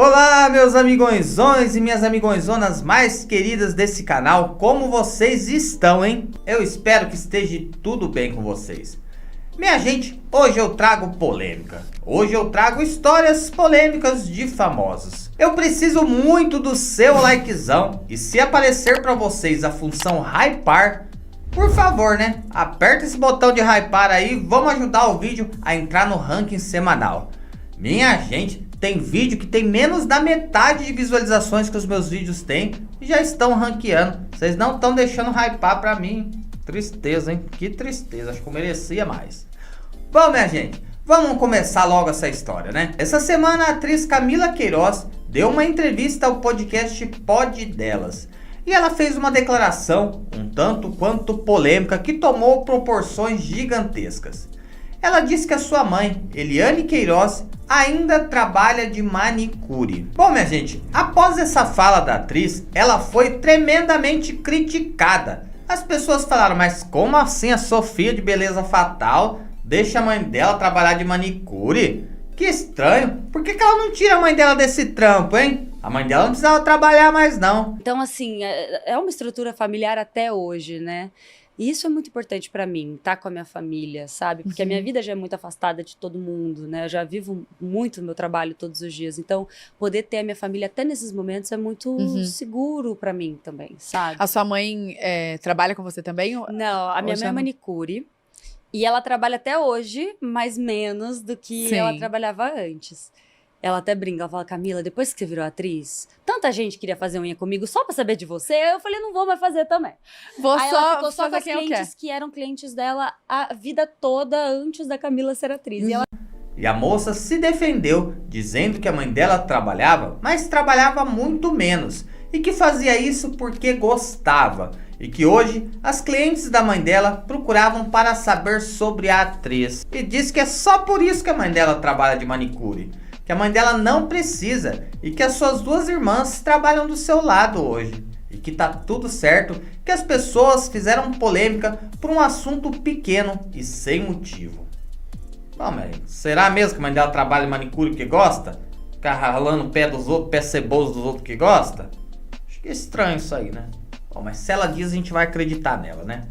Olá, meus amigõezões e minhas amigõezonas mais queridas desse canal, como vocês estão, hein? Eu espero que esteja tudo bem com vocês. Minha gente, hoje eu trago polêmica. Hoje eu trago histórias polêmicas de famosos. Eu preciso muito do seu likezão e se aparecer para vocês a função hypar, por favor, né? Aperta esse botão de hypar aí, vamos ajudar o vídeo a entrar no ranking semanal. Minha gente, tem vídeo que tem menos da metade de visualizações que os meus vídeos têm e já estão ranqueando. Vocês não estão deixando hypar pra mim. Tristeza, hein? Que tristeza, acho que eu merecia mais. Bom, minha gente, vamos começar logo essa história, né? Essa semana a atriz Camila Queiroz deu uma entrevista ao podcast Pod Delas. E ela fez uma declaração um tanto quanto polêmica que tomou proporções gigantescas. Ela disse que a sua mãe, Eliane Queiroz, ainda trabalha de manicure. Bom, minha gente, após essa fala da atriz, ela foi tremendamente criticada. As pessoas falaram, mas como assim a Sofia de Beleza Fatal deixa a mãe dela trabalhar de manicure? Que estranho, por que ela não tira a mãe dela desse trampo, hein? A mãe dela não precisava trabalhar mais não. Então, assim, é uma estrutura familiar até hoje, né? E isso é muito importante pra mim, estar com a minha família, sabe? Porque a minha vida já é muito afastada de todo mundo, né? Eu já vivo muito o meu trabalho todos os dias. Então, poder ter a minha família até nesses momentos é muito seguro pra mim também, sabe? A sua mãe trabalha com você também? Não, a minha mãe é manicure. E ela trabalha até hoje, mas menos do que ela trabalhava antes. Ela até brinca, ela fala, Camila, depois que você virou atriz, tanta gente queria fazer unha comigo só pra saber de você, eu falei, não vou mais fazer também. Aí ela ficou só com as clientes que eram clientes dela a vida toda antes da Camila ser atriz. E a moça se defendeu, dizendo que a mãe dela trabalhava, mas trabalhava muito menos. E que fazia isso porque gostava. E que hoje as clientes da mãe dela procuravam para saber sobre a atriz. E disse que é só por isso que a mãe dela trabalha de manicure. Que a mãe dela não precisa e que as suas duas irmãs trabalham do seu lado hoje. E que tá tudo certo, que as pessoas fizeram polêmica por um assunto pequeno e sem motivo. Bom, mas será mesmo que a mãe dela trabalha em manicure porque gosta? Ficar ralando o pé dos outros, pé ceboso dos outros que gosta? Acho que é estranho isso aí, né? Bom, mas se ela diz, a gente vai acreditar nela, né?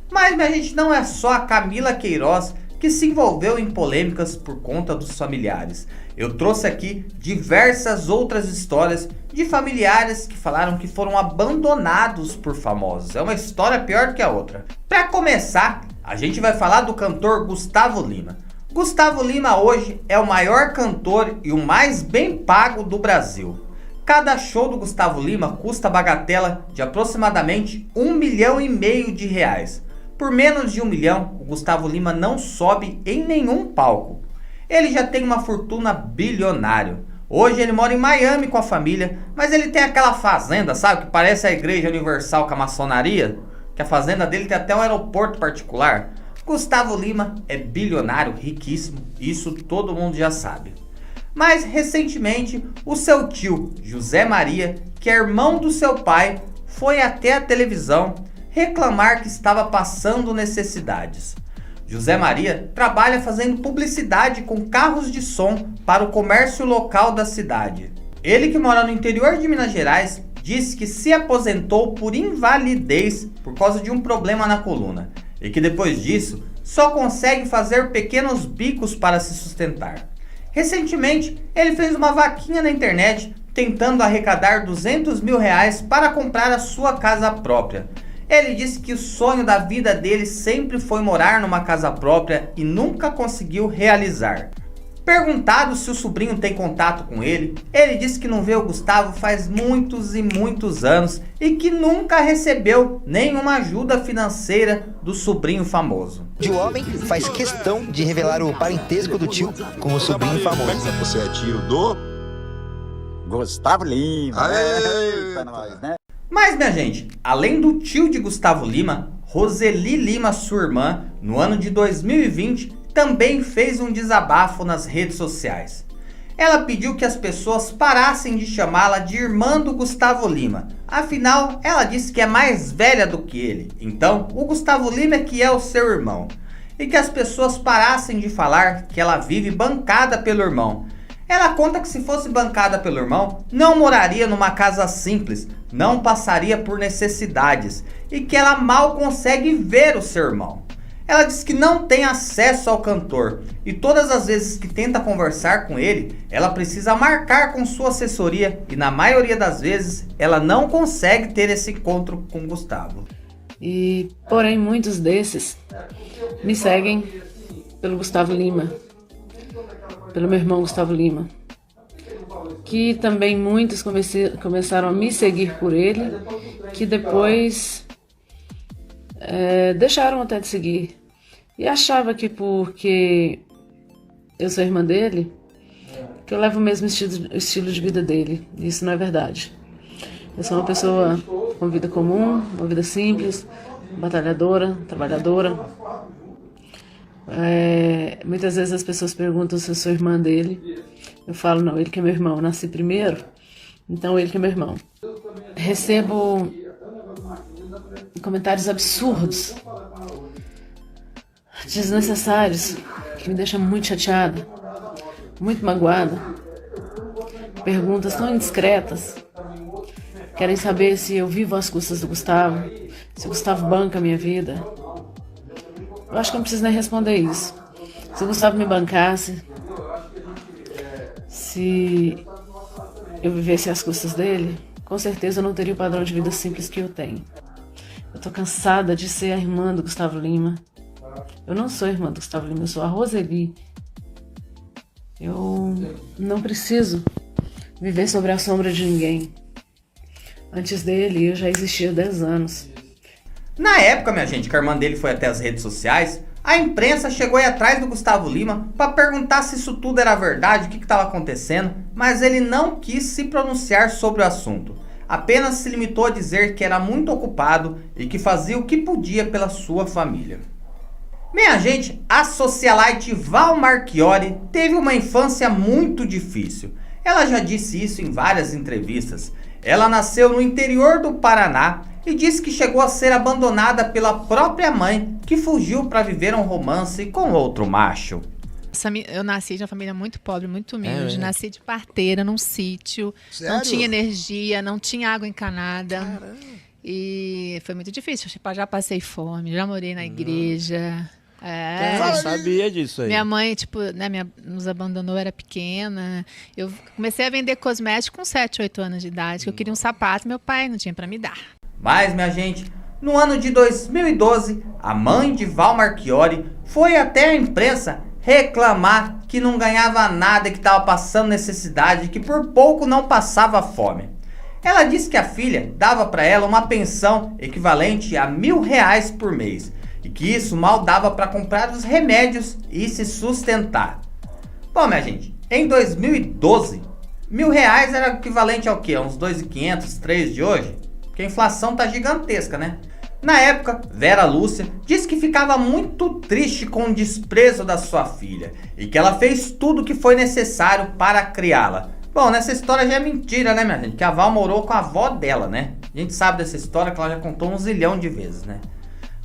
Mas, minha gente, não é só a Camila Queiroz que se envolveu em polêmicas por conta dos familiares. Eu trouxe aqui diversas outras histórias de familiares que falaram que foram abandonados por famosos. É uma história pior do que a outra. Para começar, a gente vai falar do cantor Gustavo Lima. Gustavo Lima hoje é o maior cantor e o mais bem pago do Brasil. Cada show do Gustavo Lima custa bagatela de aproximadamente R$1,5 milhão de reais. Por menos de 1 milhão, o Gustavo Lima não sobe em nenhum palco. Ele já tem uma fortuna bilionária. Hoje ele mora em Miami com a família, mas ele tem aquela fazenda, sabe? Que parece a Igreja Universal com a maçonaria. Que a fazenda dele tem até um aeroporto particular. Gustavo Lima é bilionário, riquíssimo, isso todo mundo já sabe. Mas recentemente, o seu tio, José Maria, que é irmão do seu pai, foi até a televisão reclamar que estava passando necessidades. José Maria trabalha fazendo publicidade com carros de som para o comércio local da cidade. Ele, que mora no interior de Minas Gerais, disse que se aposentou por invalidez por causa de um problema na coluna e que depois disso só consegue fazer pequenos bicos para se sustentar. Recentemente, ele fez uma vaquinha na internet tentando arrecadar R$200 mil para comprar a sua casa própria. Ele disse que o sonho da vida dele sempre foi morar numa casa própria e nunca conseguiu realizar. Perguntado se o sobrinho tem contato com ele disse que não vê o Gustavo faz muitos e muitos anos e que nunca recebeu nenhuma ajuda financeira do sobrinho famoso. O homem faz questão de revelar o parentesco do tio com o sobrinho famoso. Você é tio do Gustavo Lima. Eita, nós, né? Mas, minha gente, além do tio de Gustavo Lima, Roseli Lima, sua irmã, no ano de 2020, também fez um desabafo nas redes sociais. Ela pediu que as pessoas parassem de chamá-la de irmã do Gustavo Lima. Afinal, ela disse que é mais velha do que ele. Então, o Gustavo Lima é que é o seu irmão. E que as pessoas parassem de falar que ela vive bancada pelo irmão. Ela conta que se fosse bancada pelo irmão, não moraria numa casa simples, não passaria por necessidades e que ela mal consegue ver o seu irmão. Ela diz que não tem acesso ao cantor e todas as vezes que tenta conversar com ele, ela precisa marcar com sua assessoria e na maioria das vezes ela não consegue ter esse encontro com Gustavo. E, porém, muitos desses me seguem pelo Gustavo Lima, pelo meu irmão Gustavo Lima, que também muitos começaram a me seguir por ele, que depois deixaram até de seguir. E achava que porque eu sou irmã dele, que eu levo o mesmo estilo de vida dele. Isso não é verdade. Eu sou uma pessoa com vida comum, uma vida simples, batalhadora, trabalhadora. Muitas vezes as pessoas perguntam se eu sou irmã dele. Eu falo, não, ele que é meu irmão. Eu nasci primeiro, então ele que é meu irmão. Recebo comentários absurdos, desnecessários, que me deixam muito chateada, muito magoada. Perguntas tão indiscretas. Querem saber se eu vivo às custas do Gustavo, se o Gustavo banca a minha vida. Eu acho que eu não preciso nem responder isso. Se o Gustavo me bancasse, se eu vivesse às custas dele, com certeza eu não teria o padrão de vida simples que eu tenho. Eu tô cansada de ser a irmã do Gustavo Lima. Eu não sou a irmã do Gustavo Lima, eu sou a Roseli. Eu não preciso viver sobre a sombra de ninguém. Antes dele, eu já existia há 10 anos. Na época, minha gente, que a irmã dele foi até as redes sociais, a imprensa chegou aí atrás do Gustavo Lima para perguntar se isso tudo era verdade, o que estava acontecendo, mas ele não quis se pronunciar sobre o assunto. Apenas se limitou a dizer que era muito ocupado e que fazia o que podia pela sua família. Minha gente, a socialite Val Marchiori teve uma infância muito difícil. Ela já disse isso em várias entrevistas. Ela nasceu no interior do Paraná e disse que chegou a ser abandonada pela própria mãe, que fugiu para viver um romance com outro macho. Eu nasci de uma família muito pobre, muito humilde. Nasci de parteira, num sítio. Sério? Não tinha energia, não tinha água encanada. Caramba. E foi muito difícil. Já passei fome, já morei na igreja. Eu sabia disso aí. Minha mãe, nos abandonou, era pequena. Eu comecei a vender cosméticos com 7, 8 anos de idade. Que eu queria um sapato, meu pai não tinha para me dar. Mas, minha gente, no ano de 2012, a mãe de Val Marchiori foi até a imprensa reclamar que não ganhava nada, que estava passando necessidade, que por pouco não passava fome. Ela disse que a filha dava para ela uma pensão equivalente a R$1.000 por mês e que isso mal dava para comprar os remédios e se sustentar. Bom, minha gente, em 2012, R$1.000 era equivalente ao quê? Uns 2.500, 3 de hoje? Porque a inflação tá gigantesca, né? Na época, Vera Lúcia disse que ficava muito triste com o desprezo da sua filha e que ela fez tudo o que foi necessário para criá-la. Bom, nessa história já é mentira, né, minha gente? Que a Val morou com a avó dela, né? A gente sabe dessa história que ela já contou 1 zilhão de vezes, né?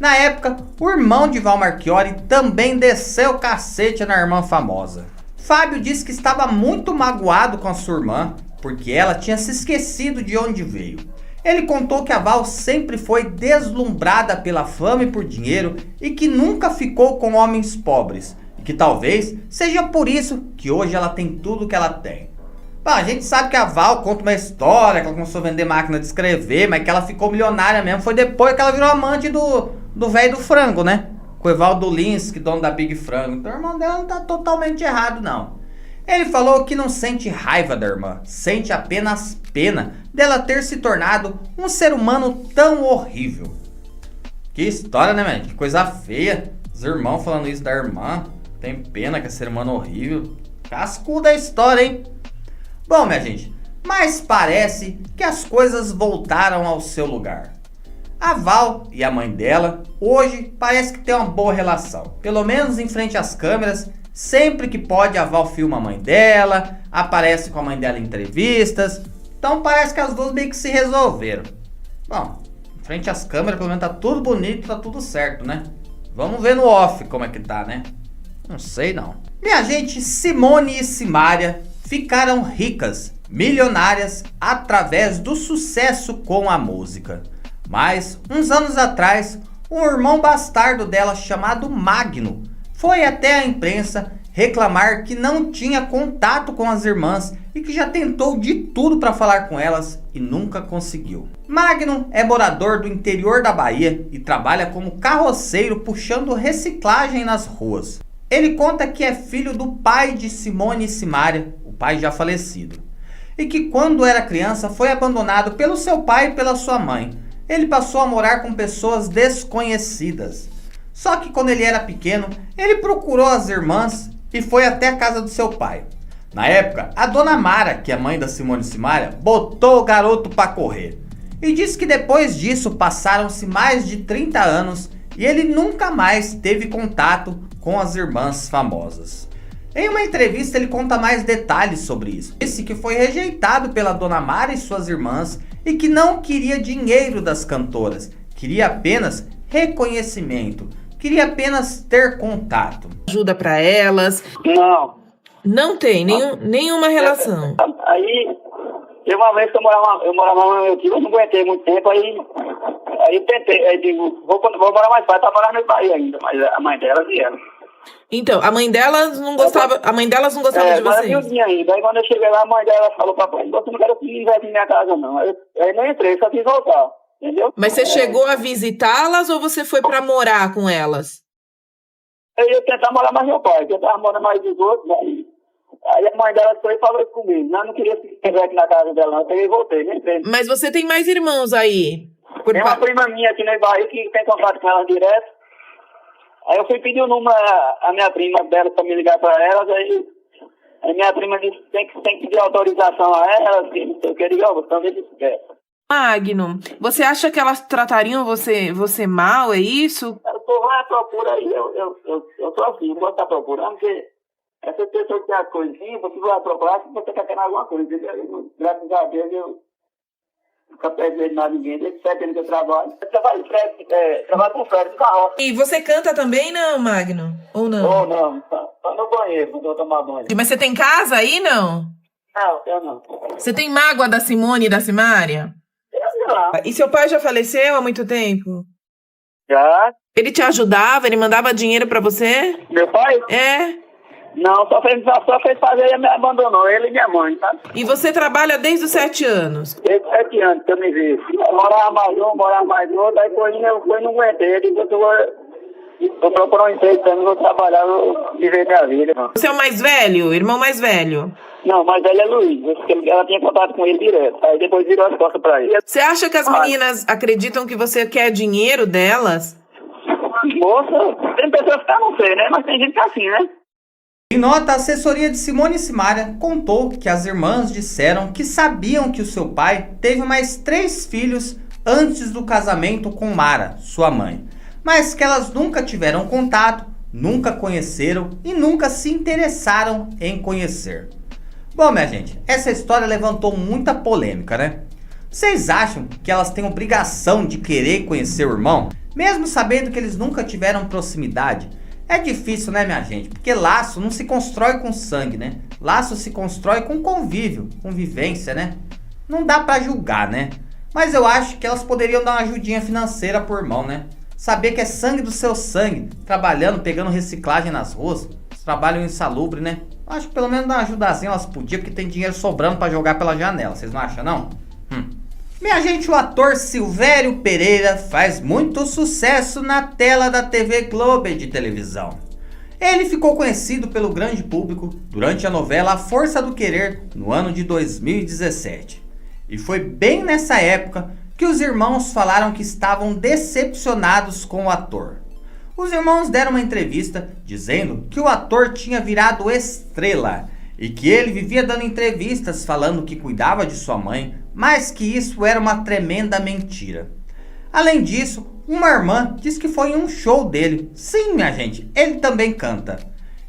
Na época, o irmão de Val Marchiori também desceu o cacete na irmã famosa. Fábio disse que estava muito magoado com a sua irmã porque ela tinha se esquecido de onde veio. Ele contou que a Val sempre foi deslumbrada pela fama e por dinheiro e que nunca ficou com homens pobres. E que talvez seja por isso que hoje ela tem tudo que ela tem. Bom, a gente sabe que a Val conta uma história, que ela começou a vender máquina de escrever, mas que ela ficou milionária mesmo. Foi depois que ela virou amante do velho do frango, né? Com o Evaldo Linsky, dono da Big Frango. Então o irmão dela não tá totalmente errado, não. Ele falou que não sente raiva da irmã, sente apenas pena dela ter se tornado um ser humano tão horrível. Que história, né, velho? Que coisa feia. Os irmãos falando isso da irmã. Tem pena que é ser humano horrível. Cascuda a história, hein? Bom, minha gente, mas parece que as coisas voltaram ao seu lugar. A Val e a mãe dela, hoje, parece que tem uma boa relação. Pelo menos em frente às câmeras. Sempre que pode, a Val filma a mãe dela, aparece com a mãe dela em entrevistas. Então parece que as duas meio que se resolveram. Bom, em frente às câmeras, pelo menos tá tudo bonito, tá tudo certo, né? Vamos ver no off como é que tá, né? Não sei não. Minha gente, Simone e Simária ficaram ricas, milionárias, através do sucesso com a música. Mas, uns anos atrás, um irmão bastardo dela chamado Magno foi até a imprensa reclamar que não tinha contato com as irmãs e que já tentou de tudo para falar com elas e nunca conseguiu. Magno é morador do interior da Bahia e trabalha como carroceiro puxando reciclagem nas ruas. Ele conta que é filho do pai de Simone e Simária, o pai já falecido, e que quando era criança foi abandonado pelo seu pai e pela sua mãe. Ele passou a morar com pessoas desconhecidas. Só que quando ele era pequeno, ele procurou as irmãs e foi até a casa do seu pai. Na época, a dona Mara, que é mãe da Simone e Simária, botou o garoto para correr. E disse que depois disso passaram-se mais de 30 anos e ele nunca mais teve contato com as irmãs famosas. Em uma entrevista ele conta mais detalhes sobre isso. Disse que foi rejeitado pela dona Mara e suas irmãs e que não queria dinheiro das cantoras, queria apenas reconhecimento, queria apenas ter contato. Ajuda pra elas? Não tem nenhuma relação. Aí, teve uma vez que eu morava com meu tio, eu não aguentei muito tempo, aí tentei, aí digo, vou morar mais perto, pra morar no meu pai ainda, mas a mãe delas vieram. Então, a mãe delas não gostava de vocês? Ainda. Aí quando eu cheguei lá, a mãe dela falou pra mim, você não quer que eu em minha casa não. Aí não entrei, só quis voltar, entendeu? Mas você chegou a visitá-las ou você foi pra morar com elas? Eu ia tentar morar mais meu pai, tentar morar mais dos outros, aí a mãe dela foi e falou isso comigo. Não queria se estiver aqui na casa dela, não. Eu peguei e voltei, nem entrei. Mas você tem mais irmãos aí? Tem uma prima minha aqui na Bahia que tem contato com ela direto. Aí eu fui pedir o número a minha prima dela pra me ligar pra elas, aí minha prima disse que tem que pedir autorização a elas, que não sei o que, eu digo, você também disse que é. Magno, você acha que elas tratariam você mal, é isso? Eu tô lá à procura aí, eu tô assim, não vou estar procurando, porque essa pessoa que tem as coisinhas, você vai procurar se você quer ganhar alguma coisa, entendeu? Graças a Deus eu nunca perdi nada ninguém, desde 7 anos que eu trabalho. Eu trabalho com frete de carroça. E você canta também, não, Magno? Ou não? Ou não, só no banheiro, quando eu tomar banho. Mas você tem casa aí, não? Não, eu não. Você tem mágoa da Simone e da Simária? Eu não. E seu pai já faleceu há muito tempo? Já. Ele te ajudava? Ele mandava dinheiro pra você? Meu pai? É. Não, só fez fazer e me abandonou, ele e minha mãe, tá? E você trabalha desde os 7 anos? Desde 7 anos que eu me vi. Morava mais outro, aí depois eu não aguentei. Eu digo, vou procurar um emprego também, vou trabalhar, vou viver minha vida. Mano. Você é o mais velho? Irmão mais velho? Não, mas ele é Luiz, ela tinha contato com ele direto, aí depois virou as costas pra ele. Você acha que as meninas acreditam que você quer dinheiro delas? Moça, tem pessoas que não sei, né? Mas tem gente que é assim, né? Em nota, a assessoria de Simone e Simária contou que as irmãs disseram que sabiam que o seu pai teve mais 3 filhos antes do casamento com Mara, sua mãe, mas que elas nunca tiveram contato, nunca conheceram e nunca se interessaram em conhecer. Bom, minha gente, essa história levantou muita polêmica, né? Vocês acham que elas têm obrigação de querer conhecer o irmão, mesmo sabendo que eles nunca tiveram proximidade? É difícil, né, minha gente? Porque laço não se constrói com sangue, né? Laço se constrói com convívio, convivência, né? Não dá pra julgar, né? Mas eu acho que elas poderiam dar uma ajudinha financeira pro irmão, né? Saber que é sangue do seu sangue, trabalhando, pegando reciclagem nas ruas, trabalham insalubre, né? Eu acho que pelo menos dar uma ajudazinha elas podiam, porque tem dinheiro sobrando pra jogar pela janela. Vocês não acham, não? Minha gente, o ator Silvério Pereira faz muito sucesso na tela da TV Globo de televisão. Ele ficou conhecido pelo grande público durante a novela A Força do Querer, no ano de 2017. E foi bem nessa época que os irmãos falaram que estavam decepcionados com o ator. Os irmãos deram uma entrevista dizendo que o ator tinha virado estrela e que ele vivia dando entrevistas falando que cuidava de sua mãe, mas que isso era uma tremenda mentira. Além disso, uma irmã disse que foi em um show dele. Sim, minha gente, ele também canta.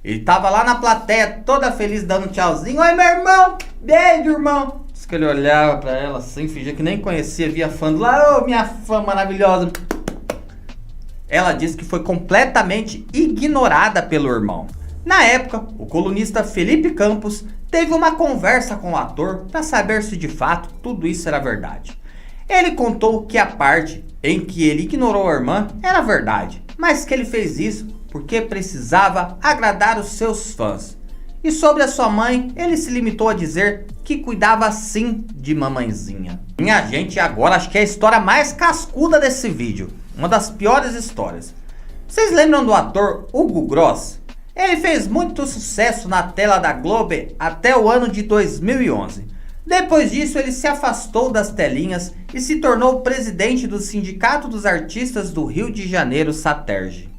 Ele tava lá na plateia, toda feliz, dando tchauzinho. Oi, meu irmão! Beijo, irmão! Diz que ele olhava pra ela assim, fingia que nem conhecia, via fã do lá. Ô, minha fã maravilhosa! Ela disse que foi completamente ignorada pelo irmão. Na época, o colunista Felipe Campos teve uma conversa com o ator para saber se de fato tudo isso era verdade. Ele contou que a parte em que ele ignorou a irmã era verdade, mas que ele fez isso porque precisava agradar os seus fãs. E sobre a sua mãe, ele se limitou a dizer que cuidava sim de mamãezinha. Minha gente, agora acho que é a história mais cascuda desse vídeo. Uma das piores histórias. Vocês lembram do ator Hugo Gross? Ele fez muito sucesso na tela da Globo até o ano de 2011. Depois disso, ele se afastou das telinhas e se tornou presidente do Sindicato dos Artistas do Rio de Janeiro, Saterge.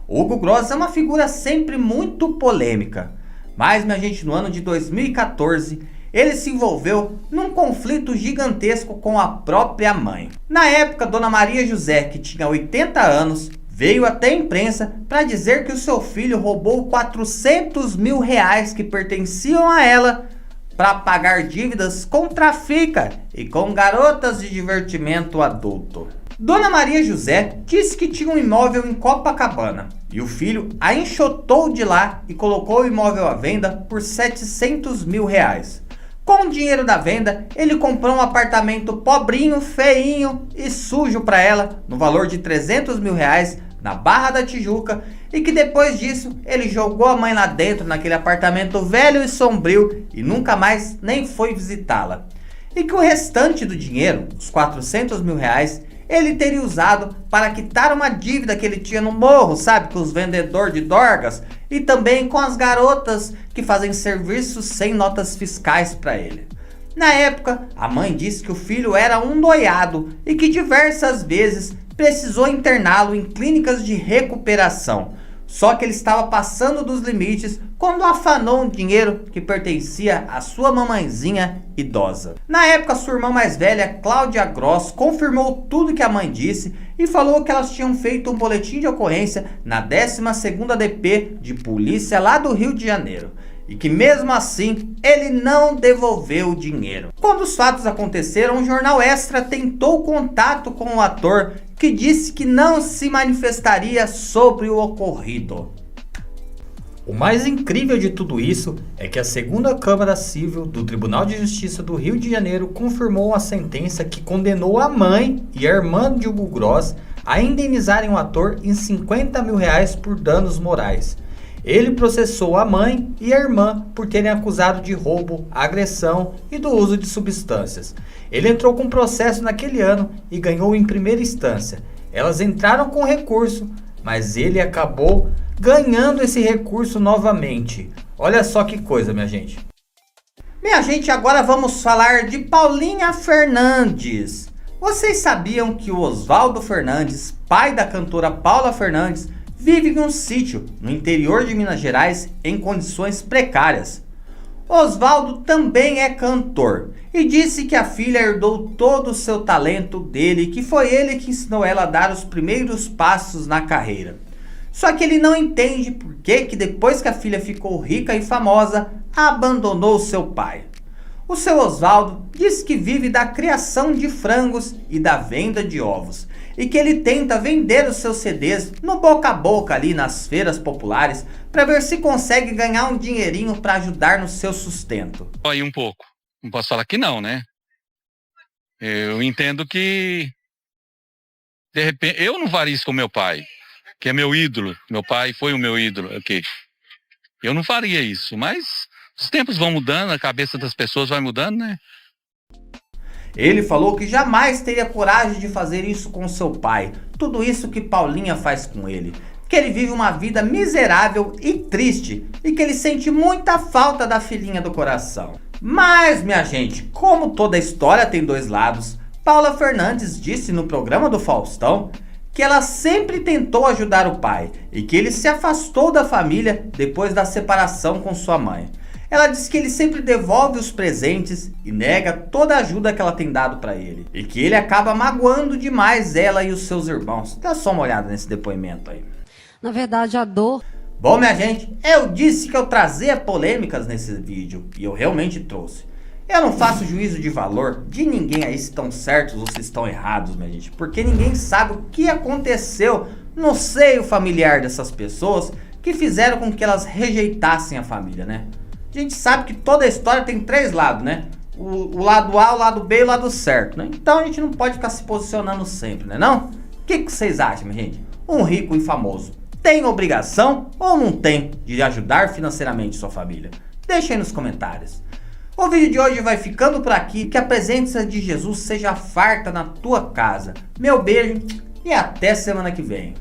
Hugo Gross é uma figura sempre muito polêmica. Mas, minha gente, no ano de 2014, ele se envolveu num conflito gigantesco com a própria mãe. Na época, Dona Maria José, que tinha 80 anos, veio até a imprensa para dizer que o seu filho roubou 400 mil reais que pertenciam a ela para pagar dívidas com trafica e com garotas de divertimento adulto. Dona Maria José disse que tinha um imóvel em Copacabana e o filho a enxotou de lá e colocou o imóvel à venda por 700 mil reais. Com o dinheiro da venda, ele comprou um apartamento pobrinho, feinho e sujo para ela, no valor de 300 mil reais, na Barra da Tijuca, e que depois disso ele jogou a mãe lá dentro naquele apartamento velho e sombrio e nunca mais nem foi visitá-la. E que o restante do dinheiro, os 400 mil reais, ele teria usado para quitar uma dívida que ele tinha no morro, sabe, com os vendedores de dorgas e também com as garotas que fazem serviços sem notas fiscais para ele. Na época, a mãe disse que o filho era um noiado e que diversas vezes precisou interná-lo em clínicas de recuperação. Só que ele estava passando dos limites quando afanou um dinheiro que pertencia à sua mamãezinha idosa. Na época, sua irmã mais velha, Cláudia Gross, confirmou tudo que a mãe disse e falou que elas tinham feito um boletim de ocorrência na 12ª DP de polícia lá do Rio de Janeiro. E que mesmo assim, ele não devolveu o dinheiro. Quando os fatos aconteceram, o Jornal Extra tentou contato com o ator, que disse que não se manifestaria sobre o ocorrido. O mais incrível de tudo isso é que a 2ª Câmara Civil do Tribunal de Justiça do Rio de Janeiro confirmou a sentença que condenou a mãe e a irmã de Hugo Gross a indenizarem o ator em 50 mil reais por danos morais. Ele processou a mãe e a irmã por terem acusado de roubo, agressão e do uso de substâncias. Ele entrou com processo naquele ano e ganhou em primeira instância. Elas entraram com recurso, mas ele acabou ganhando esse recurso novamente. Olha só que coisa, minha gente. Minha gente, agora vamos falar de Paulinha Fernandes. Vocês sabiam que o Oswaldo Fernandes, pai da cantora Paula Fernandes, vive em um sítio no interior de Minas Gerais em condições precárias? Oswaldo também é cantor e disse que a filha herdou todo o seu talento dele e que foi ele que ensinou ela a dar os primeiros passos na carreira. Só que ele não entende por que depois que a filha ficou rica e famosa, abandonou seu pai. O seu Oswaldo diz que vive da criação de frangos e da venda de ovos e que ele tenta vender os seus CDs no boca a boca ali nas feiras populares para ver se consegue ganhar um dinheirinho para ajudar no seu sustento. Aí um pouco. Não posso falar que não, né? Eu entendo que de repente eu não faria isso com meu pai, que é meu ídolo. Meu pai foi o meu ídolo, ok? Eu não faria isso, mas os tempos vão mudando, a cabeça das pessoas vai mudando, né? Ele falou que jamais teria coragem de fazer isso com seu pai. Tudo isso que Paulinha faz com ele. Que ele vive uma vida miserável e triste. E que ele sente muita falta da filhinha do coração. Mas, minha gente, como toda história tem dois lados, Paula Fernandes disse no programa do Faustão que ela sempre tentou ajudar o pai. E que ele se afastou da família depois da separação com sua mãe. Ela diz que ele sempre devolve os presentes e nega toda a ajuda que ela tem dado para ele. E que ele acaba magoando demais ela e os seus irmãos. Dá só uma olhada nesse depoimento aí. Na verdade, a dor... Bom, minha gente, eu disse que eu trazia polêmicas nesse vídeo. E eu realmente trouxe. Eu não faço juízo de valor de ninguém aí se estão certos ou se estão errados, minha gente. Porque ninguém sabe o que aconteceu no seio familiar dessas pessoas que fizeram com que elas rejeitassem a família, né? A gente sabe que toda história tem 3 lados, né? O lado A, o lado B e o lado certo, né? Então a gente não pode ficar se posicionando sempre, né não? O que vocês acham, minha gente? Um rico e famoso tem obrigação ou não tem de ajudar financeiramente sua família? Deixa aí nos comentários. O vídeo de hoje vai ficando por aqui. Que a presença de Jesus seja farta na tua casa. Meu beijo e até semana que vem.